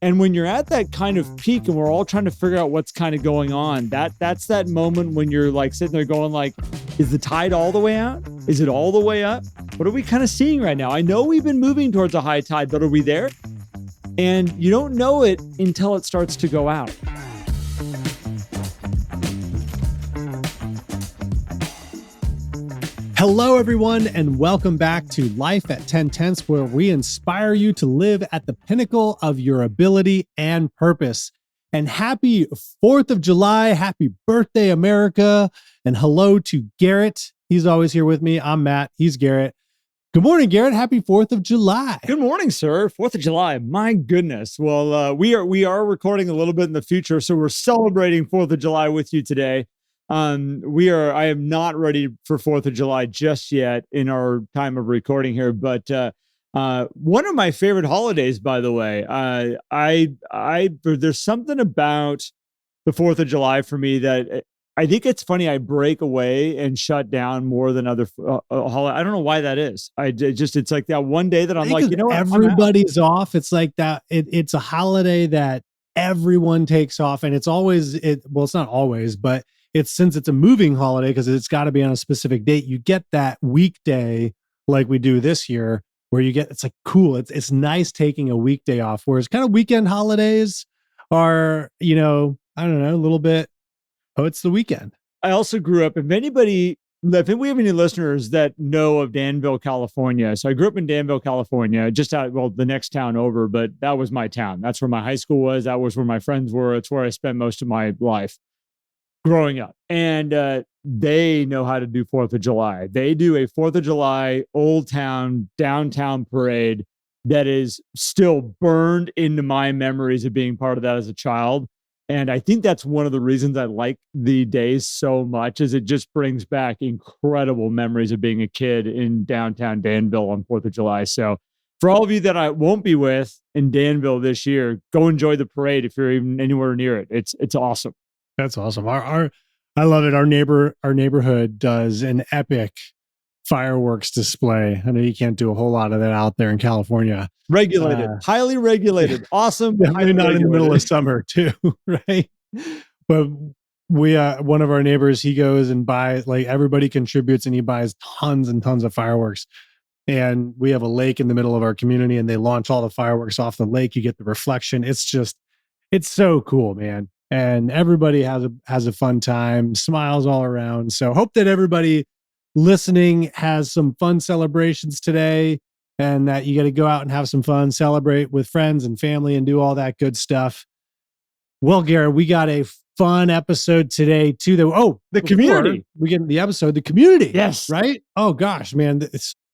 And when you're at that kind of peak and we're all trying to figure out what's kind of going on, that's that moment when you're like sitting there going like, is the tide all the way out? Is it all the way up? What are we kind of seeing right now? I know we've been moving towards a high tide, but are we there? And you don't know it until it starts to go out. Hello, everyone, and welcome back to Life at 10 Tenths, where we inspire you to live at the pinnacle of your ability and purpose. And happy 4th of July. Happy birthday, America. And hello to Garrett. He's always here with me. I'm Matt. He's Garrett. Good morning, Garrett. Happy 4th of July. Good morning, sir. 4th of July. My goodness. Well, we are recording a little bit in the future, so we're celebrating 4th of July with you today. I am not ready for 4th of July just yet in our time of recording here, but one of my favorite holidays, by the way, there's something about the 4th of July for me that I think it's funny. I break away and shut down more than other holidays. I don't know why that is. It's like that one day that I'm like, you know what? Everybody's off. It's like that. It's a holiday that everyone takes off, and it's always, well, it's not always, but since it's a moving holiday, because it's got to be on a specific date, you get that weekday like we do this year, where it's like cool. It's nice taking a weekday off, whereas kind of weekend holidays are, I don't know, a little bit, oh, it's the weekend. I also grew up, if we have any listeners that know of Danville, California. So I grew up in Danville, California, just the next town over, but that was my town. That's where my high school was. That was where my friends were. It's where I spent most of my life growing up. And they know how to do 4th of July. They do a 4th of July Old Town downtown parade that is still burned into my memories of being part of that as a child. And I think that's one of the reasons I like the days so much, is it just brings back incredible memories of being a kid in downtown Danville on 4th of July. So for all of you that I won't be with in Danville this year, go enjoy the parade if you're even anywhere near it. It's awesome. That's awesome. I love it. Our neighborhood does an epic fireworks display. I know you can't do a whole lot of that out there in California. Regulated, highly regulated, awesome. Definitely not in the middle of summer too, right? But we, one of our neighbors, he goes and buys, like, everybody contributes, and he buys tons and tons of fireworks. And we have a lake in the middle of our community, and they launch all the fireworks off the lake. You get the reflection. It's so cool, man. And everybody has a fun time, smiles all around. So hope that everybody listening has some fun celebrations today, and that you get to go out and have some fun, celebrate with friends and family, and do all that good stuff. Well, Garrett, we got a fun episode today too. The community. We get the episode, the community. Yes. Right? Oh gosh, man.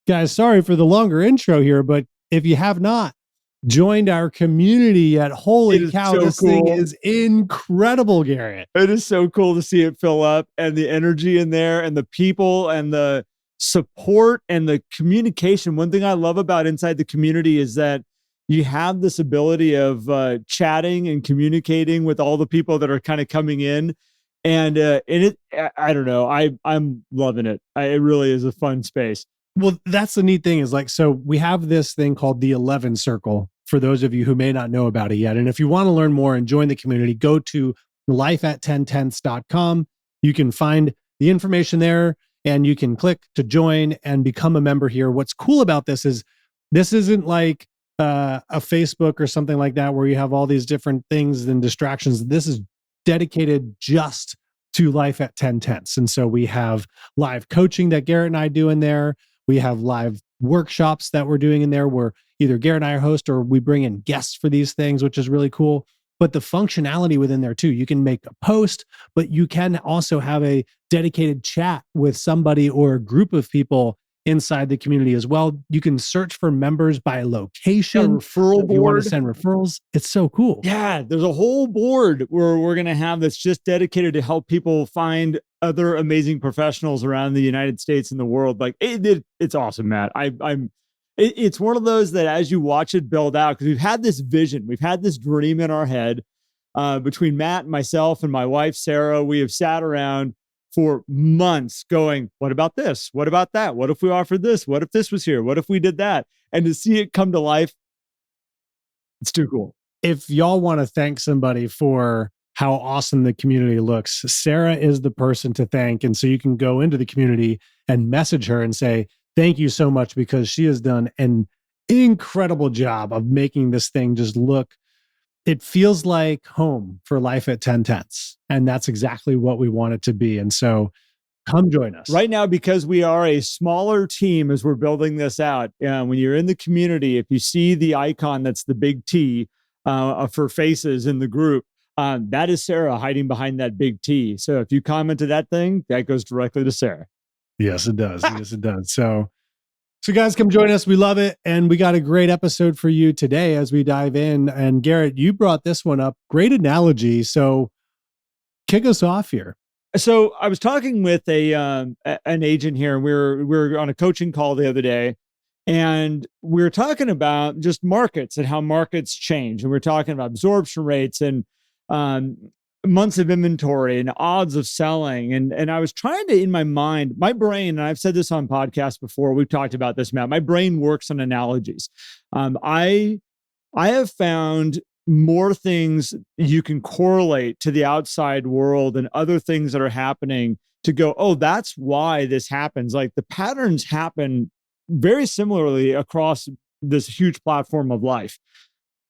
Guys, sorry for the longer intro here, but if you have not joined our community yet, holy cow, so this thing is incredible, Garrett. It is so cool to see it fill up, and the energy in there, and the people, and the support, and the communication. One thing I love about inside the community is that you have this ability of chatting and communicating with all the people that are kind of coming in. And I don't know, I'm loving it. It really is a fun space. Well, that's the neat thing, is like, so we have this thing called the 11 Circle, for those of you who may not know about it yet. And if you want to learn more and join the community, go to lifeat10tenths.com. You can find the information there, and you can click to join and become a member here. What's cool about this isn't like a Facebook or something like that, where you have all these different things and distractions. This is dedicated just to Life at 10 Tenths. And so we have live coaching that Garrett and I do in there. We have live workshops that we're doing in there, where either Garrett and I are host, or we bring in guests for these things, which is really cool. But the functionality within there too, you can make a post, but you can also have a dedicated chat with somebody or a group of people inside the community as well. You can search for members by location. A referral board. If you want to send referrals. It's so cool. Yeah, there's a whole board where we're going to have that's just dedicated to help people find other amazing professionals around the United States and the world. Like it's awesome, Matt. It's one of those that as you watch it build out, because we've had this vision, we've had this dream in our head, between Matt and myself and my wife, Sarah, we have sat around for months going, what about this? What about that? What if we offered this? What if this was here? What if we did that? And to see it come to life, it's too cool. if y'all want to thank somebody for how awesome the community looks, Sarah is the person to thank. And so you can go into the community and message her and say, thank you so much, because she has done an incredible job of making this thing just look, it feels like home for Life at 10 Tenths. And that's exactly what we want it to be. And so come join us. Right now, because we are a smaller team as we're building this out, when you're in the community, if you see the icon that's the big T for faces in the group, that is Sarah hiding behind that big T. So if you comment to that thing, that goes directly to Sarah. Yes, it does. Yes, it does. So guys, come join us. We love it. And we got a great episode for you today as we dive in. And Garrett, you brought this one up. Great analogy. So kick us off here. So I was talking with an agent here, and we were on a coaching call the other day, and we were talking about just markets and how markets change. And we are talking about absorption rates and months of inventory and odds of selling. And I was trying to, in my mind, my brain, and I've said this on podcasts before, we've talked about this, Matt, my brain works on analogies. I have found more things you can correlate to the outside world and other things that are happening to go, oh, that's why this happens. Like the patterns happen very similarly across this huge platform of life.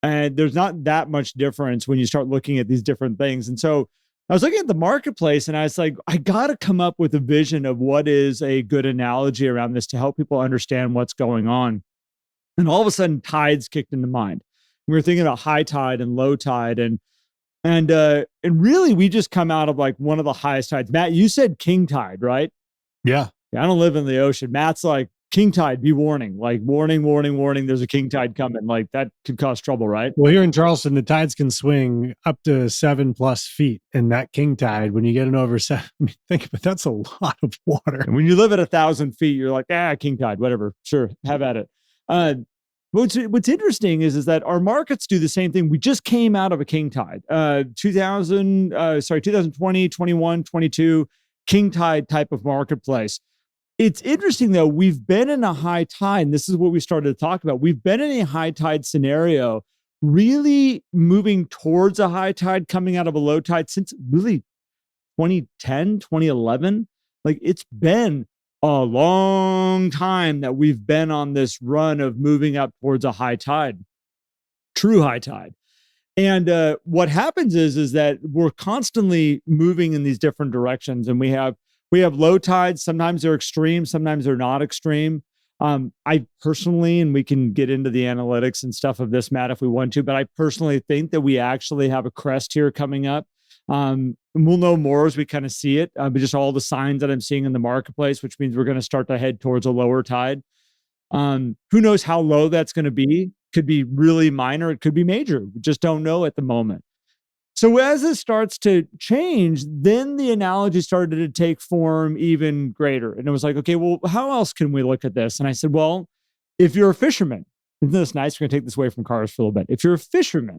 And there's not that much difference when you start looking at these different things. And so I was looking at the marketplace and I was like, I got to come up with a vision of what is a good analogy around this to help people understand what's going on. And all of a sudden, tides kicked into mind. We were thinking about high tide and low tide, and really, we just come out of like one of the highest tides. Matt, you said king tide, right? Yeah. I don't live in the ocean. Matt's like, king tide, be warning, like warning, warning, warning. There's a king tide coming. Like that could cause trouble, right? Well, here in Charleston, the tides can swing up to 7+ feet, and that king tide, when you get it over 7, I mean, think of it, that's a lot of water. And when you live at 1,000 feet, you're like, king tide, whatever, sure, have at it. What's interesting is that our markets do the same thing. We just came out of a king tide, 2020, 21, 22, king tide type of marketplace. It's interesting though, we've been in a high tide, and this is what we started to talk about. We've been in a high tide scenario, really moving towards a high tide, coming out of a low tide since really 2010, 2011. Like it's been a long time that we've been on this run of moving up towards a high tide, true high tide. And what happens is that we're constantly moving in these different directions, and we have low tides. Sometimes they're extreme, sometimes they're not extreme. I personally, and we can get into the analytics and stuff of this, Matt, if we want to, but I personally think that we actually have a crest here coming up. We'll know more as we kind of see it, but just all the signs that I'm seeing in the marketplace, which means we're going to start to head towards a lower tide. Who knows how low that's going to be? Could be really minor. It could be major. We just don't know at the moment. So as this starts to change, then the analogy started to take form even greater. And it was like, okay, well, how else can we look at this? And I said, well, if you're a fisherman, isn't this nice? We're going to take this away from cars for a little bit. If you're a fisherman,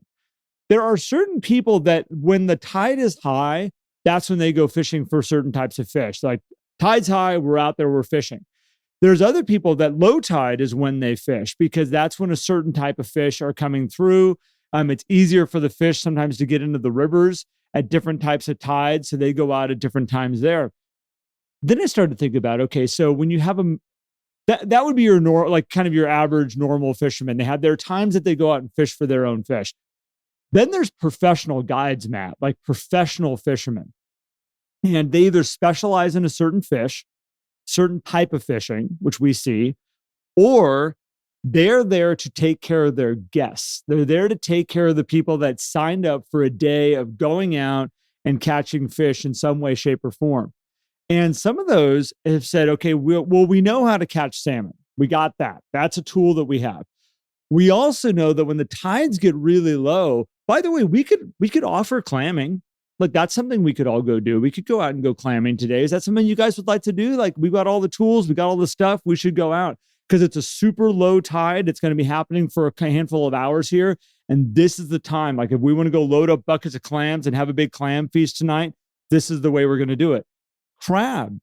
there are certain people that when the tide is high, that's when they go fishing for certain types of fish. Like tide's high, we're out there, we're fishing. There's other people that low tide is when they fish, because that's when a certain type of fish are coming through. It's easier for the fish sometimes to get into the rivers at different types of tides, so they go out at different times there. Then I started to think about, okay, so when you have them, that would be your like kind of your average normal fisherman. They have their times that they go out and fish for their own fish. Then there's professional guides, Matt, like professional fishermen. And they either specialize in a certain fish, certain type of fishing, which we see, or they're there to take care of their guests. They're there to take care of the people that signed up for a day of going out and catching fish in some way, shape, or form. And some of those have said, okay, we know how to catch salmon. We got that. That's a tool that we have. We also know that when the tides get really low, by the way, we could offer clamming. Like that's something we could all go do. We could go out and go clamming today. Is that something you guys would like to do? Like we've got all the tools, we got all the stuff. We should go out because it's a super low tide. It's going to be happening for a handful of hours here. And this is the time. Like if we want to go load up buckets of clams and have a big clam feast tonight, this is the way we're going to do it. Crab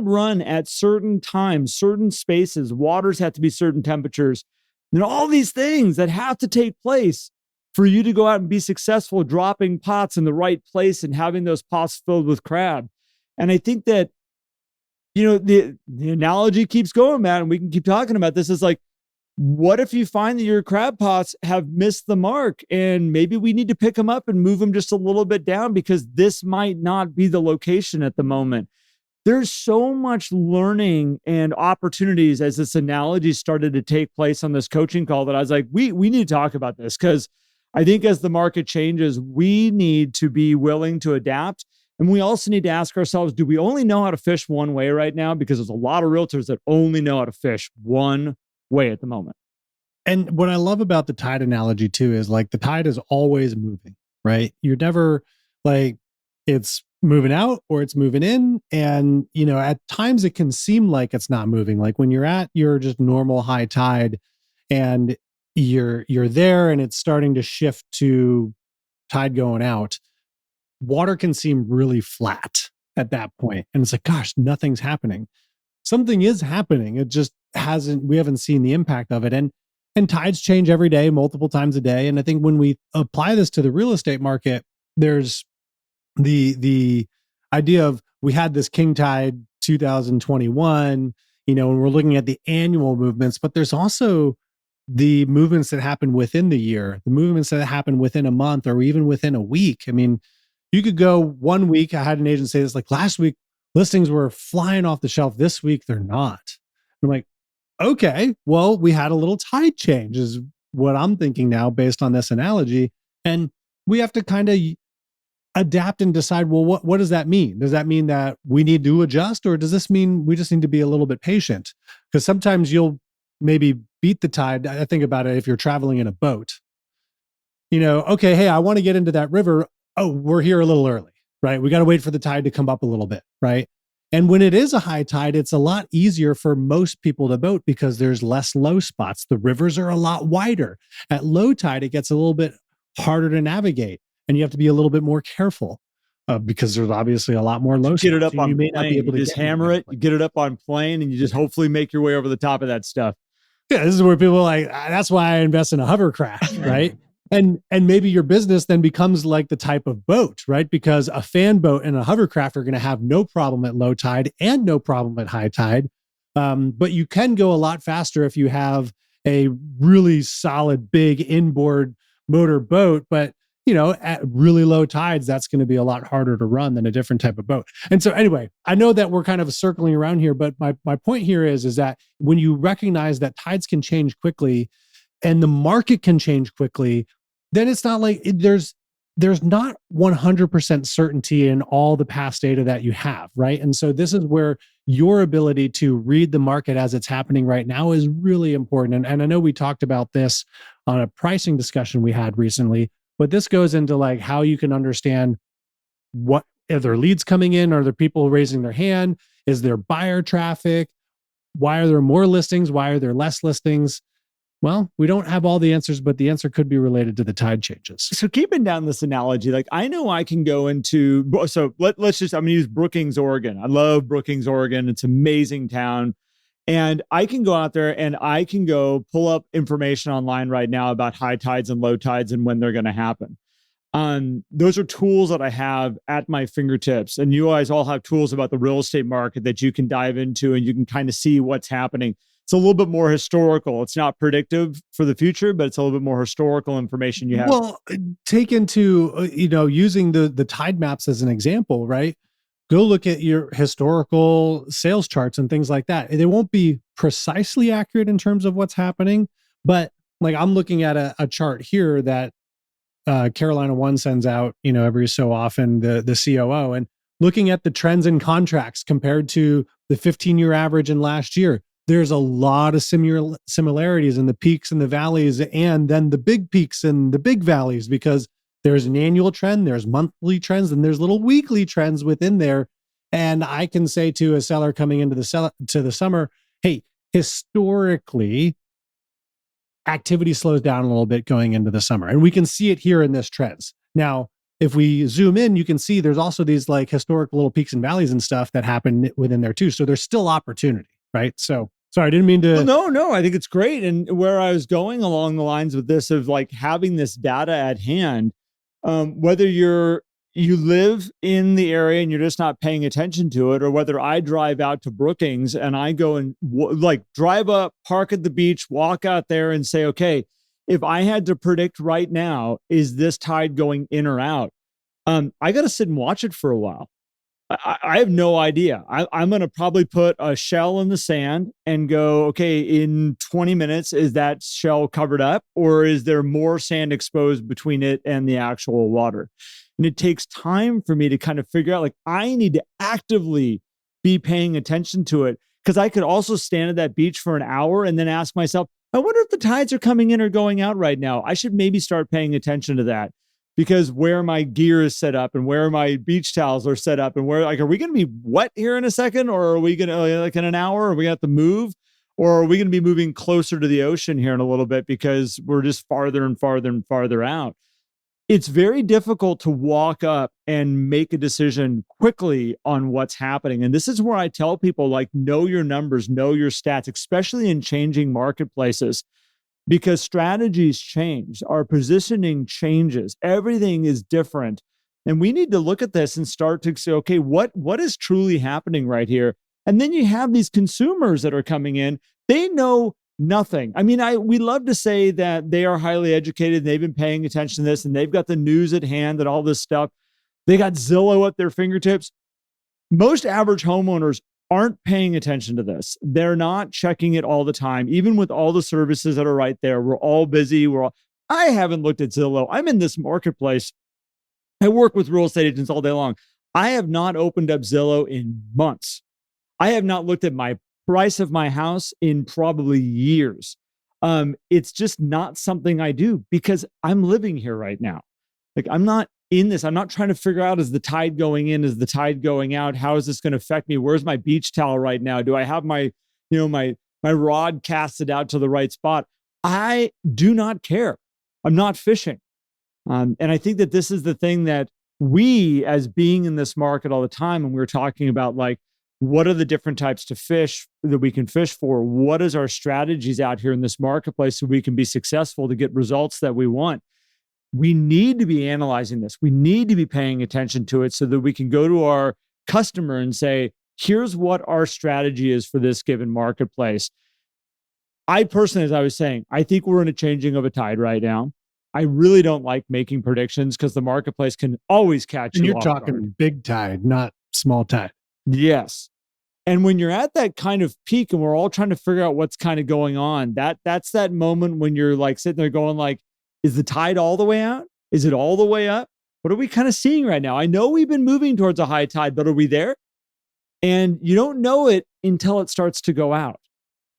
run at certain times, certain spaces. Waters have to be certain temperatures. And all these things that have to take place for you to go out and be successful dropping pots in the right place and having those pots filled with crab. And I think that, the analogy keeps going, Matt, and we can keep talking about this. Is like, what if you find that your crab pots have missed the mark and maybe we need to pick them up and move them just a little bit down because this might not be the location at the moment? There's so much learning and opportunities as this analogy started to take place on this coaching call that I was like, we need to talk about this, because I think as the market changes, we need to be willing to adapt. And we also need to ask ourselves, do we only know how to fish one way right now? Because there's a lot of realtors that only know how to fish one way at the moment. And what I love about the tide analogy too is like the tide is always moving, right? You're never like it's moving out or it's moving in. And, at times it can seem like it's not moving. Like when you're at your just normal high tide and you're there and it's starting to shift to tide going out, water can seem really flat at that point. And it's like, gosh, nothing's happening. Something is happening. It just we haven't seen the impact of it. And tides change every day, multiple times a day. And I think when we apply this to the real estate market, there's the idea of, we had this king tide 2021, and we're looking at the annual movements, but there's also the movements that happen within the year, the movements that happen within a month or even within a week. I mean, you could go 1 week. I had an agent say this, like, last week listings were flying off the shelf. This week they're not. I'm like, okay, well, we had a little tide change is what I'm thinking now based on this analogy. And we have to kind of adapt and decide, well, what does that mean? Does that mean that we need to adjust, or does this mean we just need to be a little bit patient? Because sometimes you'll maybe beat the tide. I think about it if you're traveling in a boat. Okay, hey, I want to get into that river. Oh, we're here a little early, right? We got to wait for the tide to come up a little bit, right? And when it is a high tide, it's a lot easier for most people to boat because there's less low spots. The rivers are a lot wider. At low tide, it gets a little bit harder to navigate, and you have to be a little bit more careful because there's obviously a lot more low spots. Get it up on you may plane. not be able to just hammer it. You get it up on plane, and you just hopefully make your way over the top of that stuff. Yeah, this is where people are like, that's why I invest in a hovercraft, right? And maybe your business then becomes like the type of boat, right? Because a fan boat and a hovercraft are going to have no problem at low tide and no problem at high tide. But you can go a lot faster if you have a really solid, big inboard motor boat. But, at really low tides, that's going to be a lot harder to run than a different type of boat. And so anyway, I know that we're kind of circling around here, but my point here is that when you recognize that tides can change quickly and the market can change quickly, then it's not like there's not 100% certainty in all the past data that you have, right? And so this is where your ability to read the market as it's happening right now is really important. And I know we talked about this on a pricing discussion we had recently, but this goes into like how you can understand what are there leads coming in? Are there people raising their hand? Is there buyer traffic? Why are there more listings? Why are there less listings? Well, we don't have all the answers, but the answer could be related to the tide changes. So keeping down this analogy, like I know I can go into, so let's just, I'm going to use Brookings, Oregon. I love Brookings, Oregon. It's an amazing town. And I can go out there and I can go pull up information online right now about high tides and low tides and when they're going to happen. Those are tools that I have at my fingertips. And you guys all have tools about the real estate market that you can dive into and you can kind of see what's happening. It's a little bit more historical. It's not predictive for the future, but it's a little bit more historical information you have. Well, take into, using the tide maps as an example, right? Go look at your historical sales charts and things like that. They won't be precisely accurate in terms of what's happening, but like I'm looking at a chart here that Carolina One sends out, every so often, the COO, and looking at the trends in contracts compared to the 15-year average in last year. There's a lot of similarities in the peaks and the valleys, and then the big peaks and the big valleys, because there's an annual trend, there's monthly trends, and there's little weekly trends within there. And I can say to a seller coming into the summer, hey, historically, activity slows down a little bit going into the summer. And we can see it here in this trends. Now, if we zoom in, you can see there's also these like historic little peaks and valleys and stuff that happen within there too. So there's still opportunity, right? So Sorry, I didn't mean Well, to. no, I think it's great. And where I was going along the lines with this of like having this data at hand, whether you live in the area and you're just not paying attention to it, or whether I drive out to Brookings and I go and like drive up, park at the beach, walk out there and say, okay, if I had to predict right now, is this tide going in or out? I got to sit and watch it for a while. I have no idea. I'm going to probably put a shell in the sand and go, okay, in 20 minutes, is that shell covered up or is there more sand exposed between it and the actual water? And it takes time for me to kind of figure out, like, I need to actively be paying attention to it because I could also stand at that beach for an hour and then ask myself, I wonder if the tides are coming in or going out right now. I should maybe start paying attention to that because where my gear is set up and where my beach towels are set up and where, like, are we going to be wet here in a second or are we going to, like, in an hour, are we going to have to move or are we going to be moving closer to the ocean here in a little bit because we're just farther and farther and farther out? It's very difficult to walk up and make a decision quickly on what's happening. And this is where I tell people, like, know your numbers, know your stats, especially in changing marketplaces, because strategies change, our positioning changes, everything is different. And we need to look at this and start to say, okay, what is truly happening right here? And then you have these consumers that are coming in, they know nothing. I mean, we love to say that they are highly educated, and they've been paying attention to this, and they've got the news at hand and all this stuff. They got Zillow at their fingertips. Most average homeowners aren't paying attention to this. They're not checking it all the time, even with all the services that are right there. We're all busy. I haven't looked at Zillow. I'm in this marketplace. I work with real estate agents all day long. I have not opened up Zillow in months. I have not looked at my price of my house in probably years. It's just not something I do because I'm living here right now. Like, I'm not in this. I'm not trying to figure out, is the tide going in? Is the tide going out? How is this going to affect me? Where's my beach towel right now? Do I have my rod casted out to the right spot? I do not care. I'm not fishing. And I think that this is the thing that we, as being in this market all the time, and we're talking about, like, what are the different types to fish that we can fish for? What is our strategies out here in this marketplace so we can be successful to get results that we want? We need to be analyzing this. We need to be paying attention to it so that we can go to our customer and say, here's what our strategy is for this given marketplace. I personally, as I was saying, I think we're in a changing of a tide right now. I really don't like making predictions because the marketplace can always catch you. And you're off talking guard. big tide, not small tide. Yes. And when you're at that kind of peak and we're all trying to figure out what's kind of going on, that's that moment when you're like sitting there going, like, is the tide all the way out? Is it all the way up? What are we kind of seeing right now? I know we've been moving towards a high tide, but are we there? And you don't know it until it starts to go out.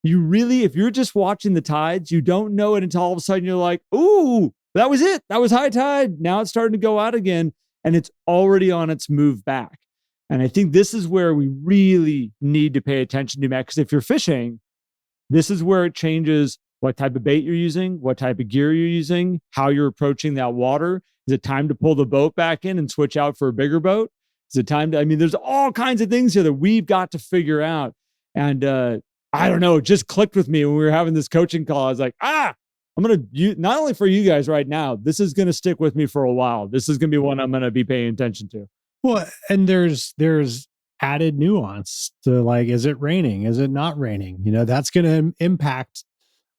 You really, if you're just watching the tides, you don't know it until all of a sudden you're like, ooh, that was it. That was high tide. Now it's starting to go out again and it's already on its move back. And I think this is where we really need to pay attention to, Matt, because if you're fishing, this is where it changes what type of bait you're using, what type of gear you're using, how you're approaching that water. Is it time to pull the boat back in and switch out for a bigger boat? Is it time to, I mean, there's all kinds of things here that we've got to figure out. And I don't know, it just clicked with me when we were having this coaching call. I was like, I'm going to, not only for you guys right now, this is going to stick with me for a while. This is going to be one I'm going to be paying attention to. Well, and there's added nuance to, like, is it raining? Is it not raining? That's going to impact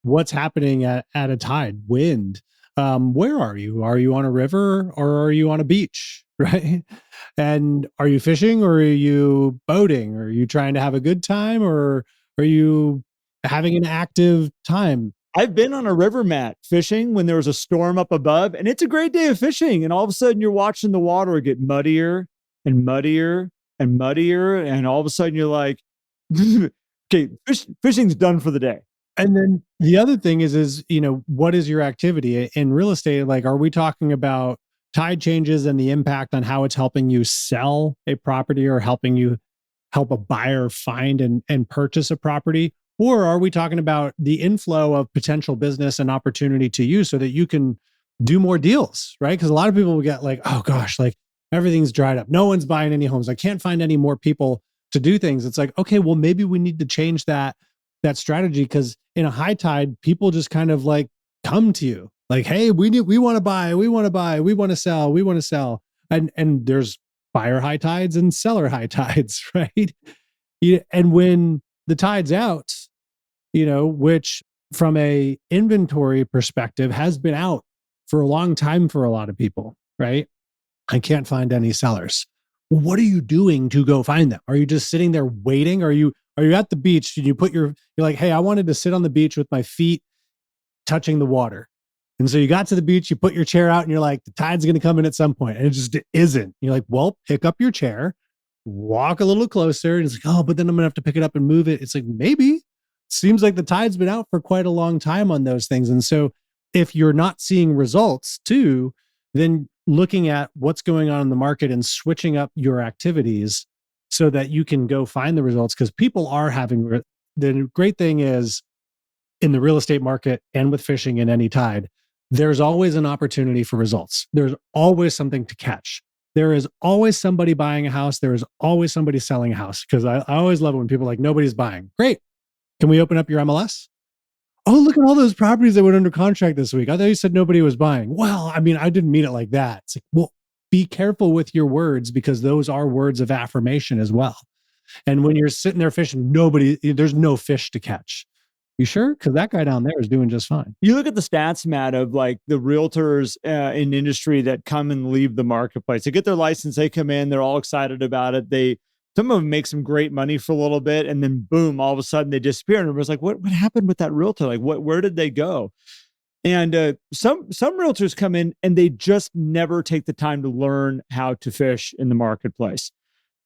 what's happening at a tide, wind. Where are you? Are you on a river or are you on a beach? Right. And are you fishing or are you boating? Are you trying to have a good time or are you having an active time? I've been on a river, Matt, fishing when there was a storm up above, and it's a great day of fishing. And all of a sudden you're watching the water get muddier and muddier and muddier. And all of a sudden you're like, okay, fishing's done for the day. And then the other thing is, what is your activity in real estate? Like, are we talking about tide changes and the impact on how it's helping you sell a property or helping you help a buyer find and purchase a property? Or are we talking about the inflow of potential business and opportunity to you so that you can do more deals, right? Because a lot of people will get like, oh gosh, like everything's dried up. No one's buying any homes. I can't find any more people to do things. It's like, okay, well, maybe we need to change that that strategy, because in a high tide, people just kind of like come to you like, hey, we want to buy, we want to buy, we want to sell, we want to sell. And there's buyer high tides and seller high tides, right? And when the tide's out, which from a inventory perspective has been out for a long time for a lot of people, right? I can't find any sellers. Well, what are you doing to go find them? Are you just sitting there waiting? Are you at the beach and you're like, hey, I wanted to sit on the beach with my feet touching the water. And so you got to the beach, you put your chair out and you're like, the tide's going to come in at some point. And it just isn't. You're like, well, pick up your chair, walk a little closer. And it's like, oh, but then I'm going to have to pick it up and move it. It's like, maybe. Seems like the tide's been out for quite a long time on those things. And so if you're not seeing results too, then looking at what's going on in the market and switching up your activities so that you can go find the results, because people are having, the great thing is in the real estate market and with fishing in any tide, there's always an opportunity for results. There's always something to catch. There is always somebody buying a house. There is always somebody selling a house. Because I always love it when people are like, nobody's buying. Great. Can we open up your MLS? Oh, look at all those properties that went under contract this week. I thought you said nobody was buying. Well, I mean, I didn't mean it like that. It's like, well, be careful with your words, because those are words of affirmation as well. And when you're sitting there fishing, there's no fish to catch. You sure? Because that guy down there is doing just fine. You look at the stats, Matt, of like the realtors in industry that come and leave the marketplace. They get their license, they come in, they're all excited about it. Some of them make some great money for a little bit, and then boom, all of a sudden they disappear. And everyone's like, what happened with that realtor? Like, where did they go? And some realtors come in and they just never take the time to learn how to fish in the marketplace.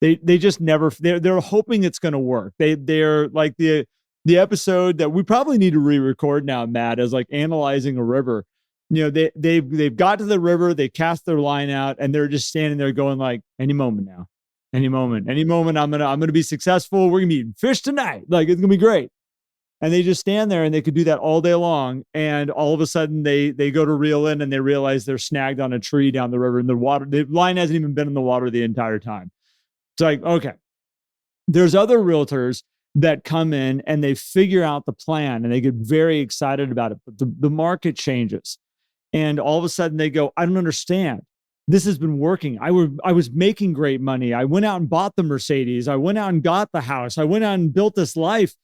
They just never, they're hoping it's going to work. They're like the episode that we probably need to re-record now, Matt, is like analyzing a river. They've got to the river, they cast their line out, and they're just standing there going like, any moment now. Any moment, I'm gonna be successful. We're gonna be eating fish tonight. Like, it's gonna be great. And they just stand there and they could do that all day long. And all of a sudden they go to reel in and they realize they're snagged on a tree down the river, and the line hasn't even been in the water the entire time. It's like, okay, there's other realtors that come in and they figure out the plan and they get very excited about it. But the market changes. And all of a sudden they go, I don't understand. This has been working. I was making great money. I went out and bought the Mercedes. I went out and got the house. I went out and built this life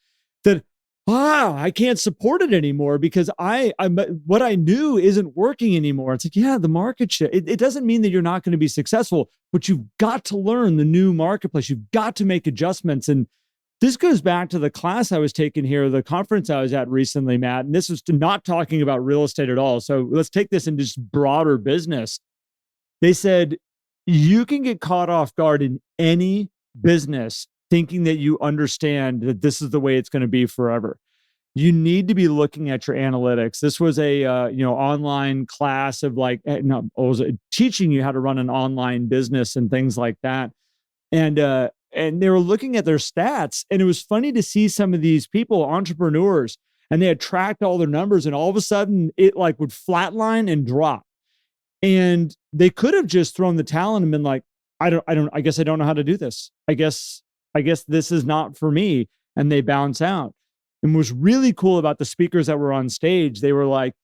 that, I can't support it anymore because what I knew isn't working anymore. It's like, yeah, the market shit. It doesn't mean that you're not going to be successful, but you've got to learn the new marketplace. You've got to make adjustments. And this goes back to the class I was taking here, the conference I was at recently, Matt. And this was not talking about real estate at all. So let's take this into just broader business. They said, you can get caught off guard in any business thinking that you understand that this is the way it's going to be forever. You need to be looking at your analytics. This was a online class of teaching you how to run an online business and things like that. And they were looking at their stats, and it was funny to see some of these people, entrepreneurs, and they had tracked all their numbers, and all of a sudden it like would flatline and drop. And they could have just thrown the towel in and been like, I guess I don't know how to do this. I guess this is not for me. And they bounce out. And what was really cool about the speakers that were on stage, they were like,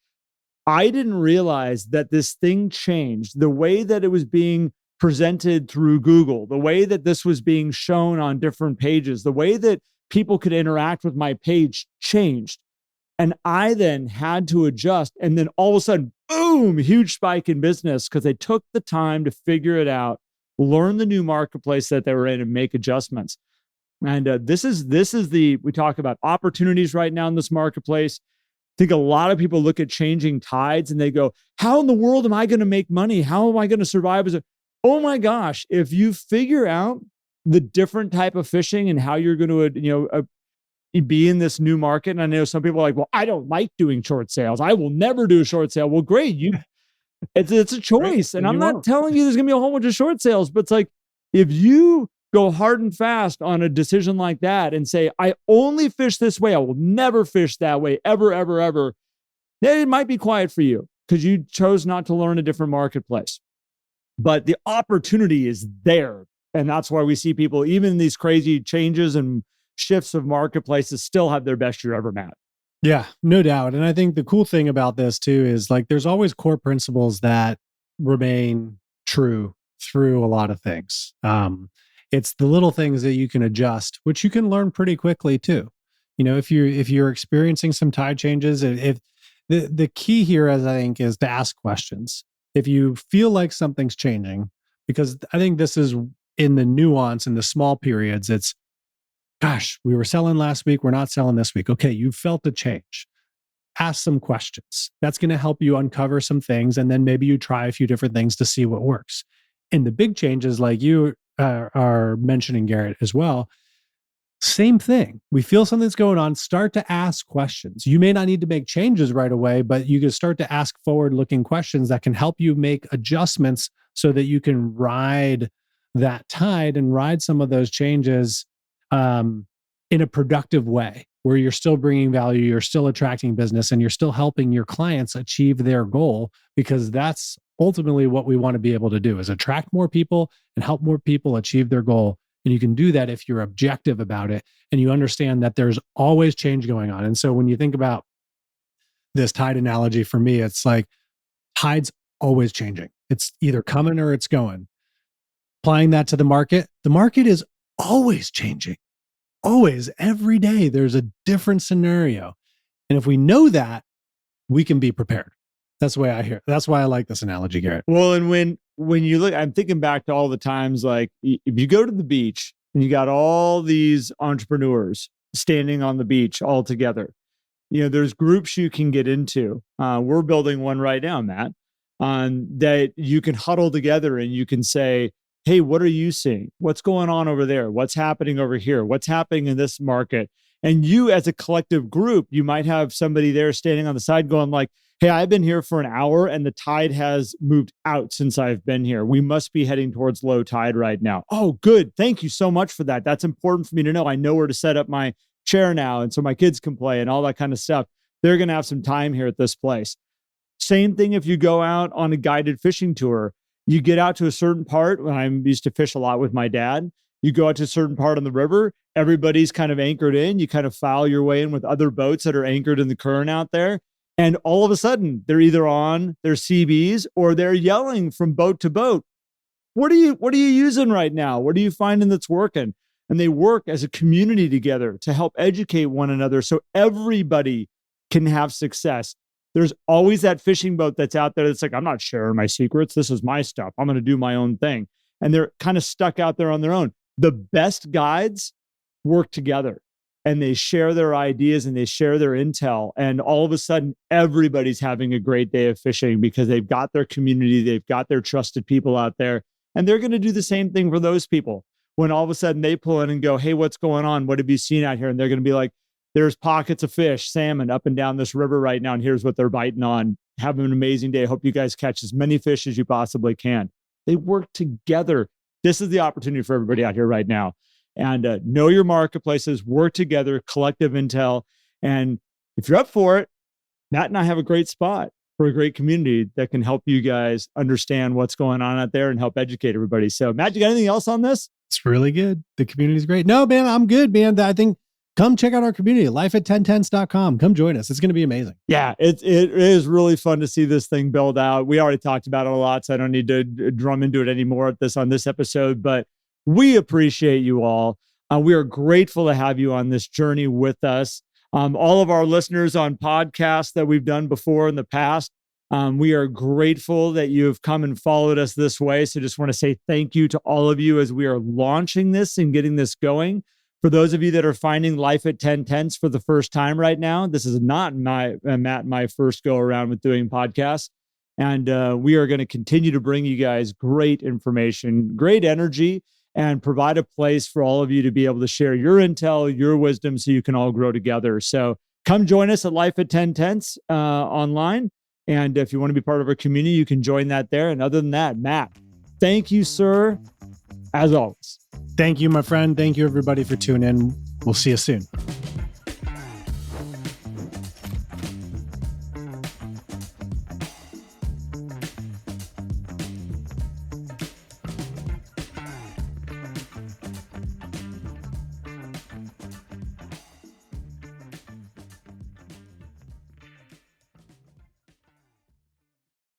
I didn't realize that this thing changed. The way that it was being presented through Google, the way that this was being shown on different pages, the way that people could interact with my page changed. And I then had to adjust. And then all of a sudden, boom, huge spike in business because they took the time to figure it out, learn the new marketplace that they were in, and make adjustments. And we talk about opportunities right now in this marketplace. I think a lot of people look at changing tides and they go, how in the world am I going to make money? How am I going to survive? Oh my gosh, if you figure out the different type of fishing and how you're going to, be in this new market. And I know some people are like, well, I don't like doing short sales. I will never do a short sale. Well, great. It's a choice. Right. And I'm not telling you there's going to be a whole bunch of short sales, but it's like, if you go hard and fast on a decision like that and say, I only fish this way, I will never fish that way, ever, ever, ever, then it might be quiet for you because you chose not to learn a different marketplace. But the opportunity is there. And that's why we see people, even in these crazy changes and shifts of marketplaces still have their best year ever, Matt. Yeah, no doubt. And I think the cool thing about this too is like there's always core principles that remain true through a lot of things. It's the little things that you can adjust, which you can learn pretty quickly too. If you're experiencing some tide changes, if the key here, as I think, is to ask questions. If you feel like something's changing, because I think this is in the nuance in the small periods, it's, gosh, we were selling last week, we're not selling this week. Okay, you felt a change. Ask some questions. That's going to help you uncover some things, and then maybe you try a few different things to see what works. And the big changes, like you are mentioning, Garrett, as well, same thing. We feel something's going on, start to ask questions. You may not need to make changes right away, but you can start to ask forward-looking questions that can help you make adjustments so that you can ride that tide and ride some of those changes in a productive way, where you're still bringing value, you're still attracting business, and you're still helping your clients achieve their goal, because that's ultimately what we want to be able to do, is attract more people and help more people achieve their goal. And you can do that if you're objective about it and you understand that there's always change going on. And so when you think about this tide analogy, for me, it's like tide's always changing. It's either coming or it's going. Applying that to the market is always changing. Always, every day, there's a different scenario. And if we know that, we can be prepared. That's the way I hear it. That's why I like this analogy, Garrett. Well, and when you look, I'm thinking back to all the times, like if you go to the beach and you got all these entrepreneurs standing on the beach all together, there's groups you can get into. We're building one right now, Matt, that you can huddle together and you can say, hey, what are you seeing? What's going on over there? What's happening over here? What's happening in this market? And you, as a collective group, you might have somebody there standing on the side going like, hey, I've been here for an hour and the tide has moved out since I've been here. We must be heading towards low tide right now. Oh, good. Thank you so much for that. That's important for me to know. I know where to set up my chair now, and so my kids can play and all that kind of stuff. They're going to have some time here at this place. Same thing if you go out on a guided fishing tour. You get out to a certain part. When I used to fish a lot with my dad, you go out to a certain part on the river. Everybody's kind of anchored in. You kind of file your way in with other boats that are anchored in the current out there. And all of a sudden, they're either on their CBs or they're yelling from boat to boat. What are you using right now? What are you finding that's working? And they work as a community together to help educate one another so everybody can have success. There's always that fishing boat that's out there that's like, I'm not sharing my secrets. This is my stuff. I'm going to do my own thing. And they're kind of stuck out there on their own. The best guides work together and they share their ideas and they share their intel. And all of a sudden, everybody's having a great day of fishing because they've got their community, they've got their trusted people out there. And they're going to do the same thing for those people. When all of a sudden they pull in and go, hey, what's going on? What have you seen out here? And they're going to be like, there's pockets of fish, salmon up and down this river right now. And here's what they're biting on. Have an amazing day. Hope you guys catch as many fish as you possibly can. They work together. This is the opportunity for everybody out here right now. And know your marketplaces, work together, collective intel. And if you're up for it, Matt and I have a great spot for a great community that can help you guys understand what's going on out there and help educate everybody. So Matt, you got anything else on this? It's really good. The community's great. No, man, I'm good, man. I think come check out our community, life@10tenths.com. Come join us. It's going to be amazing. Yeah, it is really fun to see this thing build out. We already talked about it a lot, so I don't need to drum into it anymore on this episode, but we appreciate you all. We are grateful to have you on this journey with us. All of our listeners on podcasts that we've done before in the past, we are grateful that you have come and followed us this way. So just want to say thank you to all of you as we are launching this and getting this going. For those of you that are finding Life at 10 Tenths for the first time right now, this is not Matt and my first go around with doing podcasts. And we are going to continue to bring you guys great information, great energy, and provide a place for all of you to be able to share your intel, your wisdom, so you can all grow together. So come join us at Life at 10 Tenths online. And if you want to be part of our community, you can join that there. And other than that, Matt, thank you, sir, as always. Thank you, my friend. Thank you, everybody, for tuning in. We'll see you soon.